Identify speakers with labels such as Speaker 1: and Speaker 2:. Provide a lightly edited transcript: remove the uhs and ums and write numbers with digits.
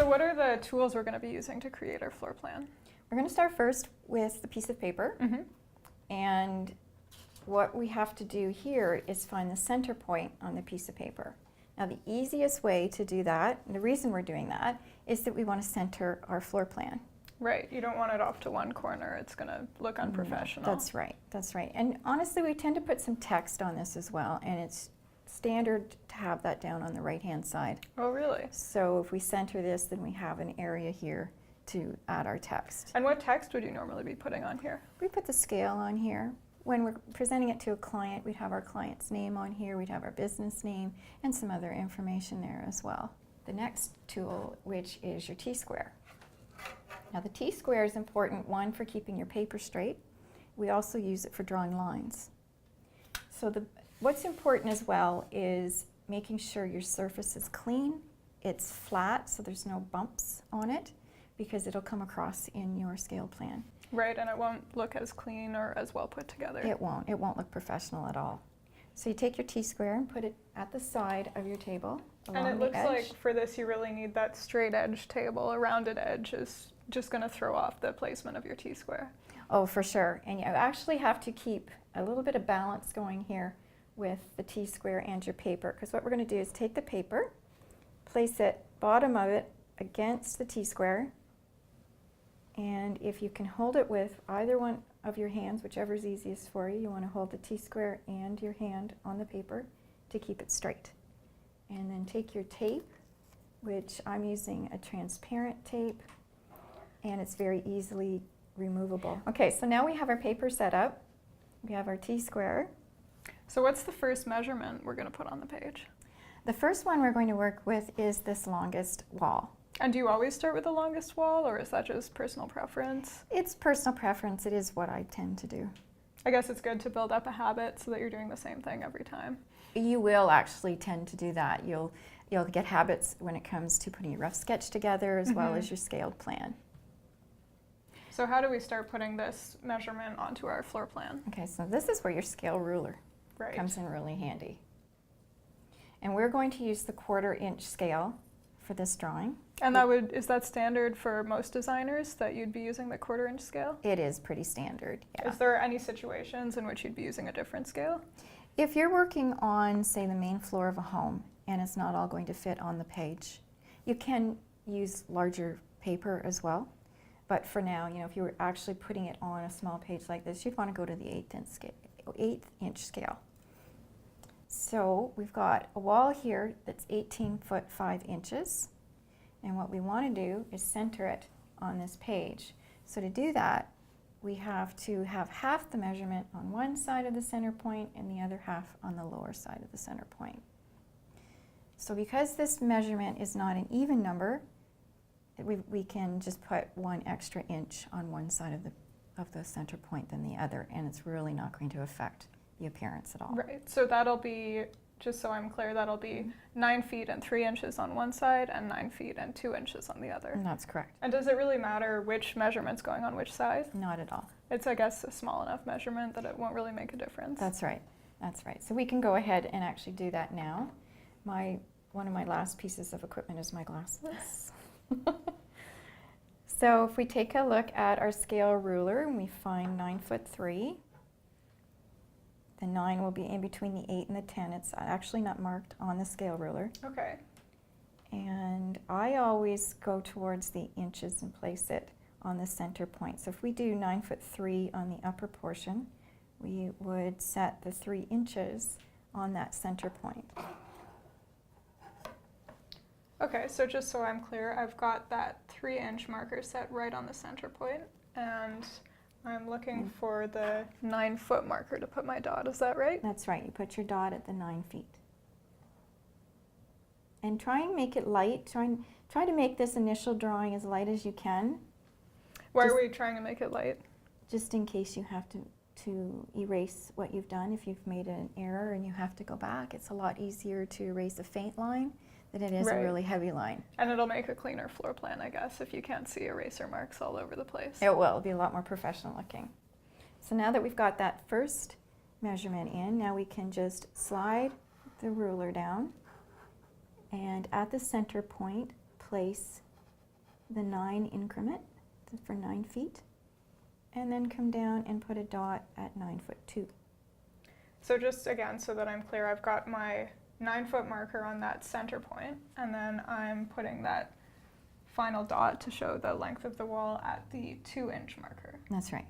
Speaker 1: So what are the tools we're going to be using to create our floor plan?
Speaker 2: We're going to start first with the piece of paper. And what we have to do here is find the center point on the piece of paper. Now the easiest way to do that, and the reason we're doing that, is that we want to center our floor plan.
Speaker 1: Right, you don't want it off to one corner. It's going to look unprofessional.
Speaker 2: That's right, that's right. And honestly, we tend to put some text on this as well, and it's standard to have that down on the right-hand side.
Speaker 1: Oh, really?
Speaker 2: So if we center this, then we have an area here to add our text.
Speaker 1: And what text would you normally be putting on here?
Speaker 2: We put the scale on here. When we're presenting it to a client, we'd have our client's name on here, we'd have our business name, and some other information there as well. The next tool, which is your T-square. Now the T-square is important, one, for keeping your paper straight. We also use it for drawing lines. So what's important as well is making sure your surface is clean, it's flat, so there's no bumps on it, because it'll come across in your scale plan.
Speaker 1: Right, and it won't look as clean or as well put together.
Speaker 2: It won't look professional at all. So you take your T-square and put it at the side of your table along the edge.
Speaker 1: And it looks like for this you really need that straight edge table. A rounded edge is just going to throw off the placement of your T-square.
Speaker 2: Oh, for sure. And you actually have to keep a little bit of balance going here with the T-square and your paper, because what we're going to do is take the paper, place it bottom of it against the T-square, and if you can hold it with either one of your hands, whichever is easiest for you, you want to hold the T-square and your hand on the paper to keep it straight. And then take your tape, which I'm using a transparent tape, and it's very easily removable. Okay, so now we have our paper set up. We have our T-square.
Speaker 1: So what's the first measurement we're going to put on the page?
Speaker 2: The first one we're going to work with is this longest wall.
Speaker 1: And do you always start with the longest wall, or is that just personal preference?
Speaker 2: It's personal preference. It is what I tend to do.
Speaker 1: I guess it's good to build up a habit so that you're doing the same thing every time.
Speaker 2: You will actually tend to do that. You'll get habits when it comes to putting your rough sketch together as well as your scaled plan.
Speaker 1: So how do we start putting this measurement onto our floor plan?
Speaker 2: Okay, so this is where your scale ruler comes in really handy. And we're going to use the 1/4 inch scale for this drawing.
Speaker 1: And is that standard for most designers, that you'd be using the 1/4 inch scale?
Speaker 2: It is pretty standard, yeah.
Speaker 1: Is there any situations in which you'd be using a different scale?
Speaker 2: If you're working on, say, the main floor of a home and it's not all going to fit on the page, you can use larger paper as well. But for now, if you were actually putting it on a small page like this, you'd want to go to the 1/8 inch scale. So we've got a wall here that's 18 foot 5 inches. And what we want to do is center it on this page. So to do that, we have to have half the measurement on one side of the center point and the other half on the lower side of the center point. So because this measurement is not an even number, we can just put 1 extra inch on one side of the center point than the other, and it's really not going to affect the appearance at all.
Speaker 1: Right, so that'll be, just so I'm clear, that'll be 9 feet and 3 inches on one side and 9 feet and 2 inches on the other.
Speaker 2: And that's correct.
Speaker 1: And does it really matter which measurement's going on which side?
Speaker 2: Not at all.
Speaker 1: It's, I guess, a small enough measurement that it won't really make a difference.
Speaker 2: That's right. That's right. So we can go ahead and actually do that now. One of my last pieces of equipment is my glasses. So if we take a look at our scale ruler and we find 9 foot 3, the 9 will be in between the 8 and the 10. It's actually not marked on the scale ruler.
Speaker 1: Okay.
Speaker 2: And I always go towards the inches and place it on the center point. So if we do 9 foot 3 on the upper portion, we would set the 3 inches on that center point.
Speaker 1: Okay, so just so I'm clear, I've got that 3-inch marker set right on the center point, and I'm looking for the 9-foot marker to put my dot. Is that right?
Speaker 2: That's right. You put your dot at the 9 feet. And try and make it light. Try to make this initial drawing as light as you can.
Speaker 1: Why are we trying to make it light?
Speaker 2: Just in case you have to erase what you've done. If you've made an error and you have to go back, it's a lot easier to erase a faint line than it is a really heavy line.
Speaker 1: And it'll make a cleaner floor plan, I guess, if you can't see eraser marks all over the place.
Speaker 2: It will. It'll be a lot more professional looking. So now that we've got that first measurement in, now we can just slide the ruler down and at the center point place the 9 increment for 9 feet, and then come down and put a dot at 9 foot 2.
Speaker 1: So just again, so that I'm clear, I've got my 9-foot marker on that center point, and then I'm putting that final dot to show the length of the wall at the 2-inch marker.
Speaker 2: That's right.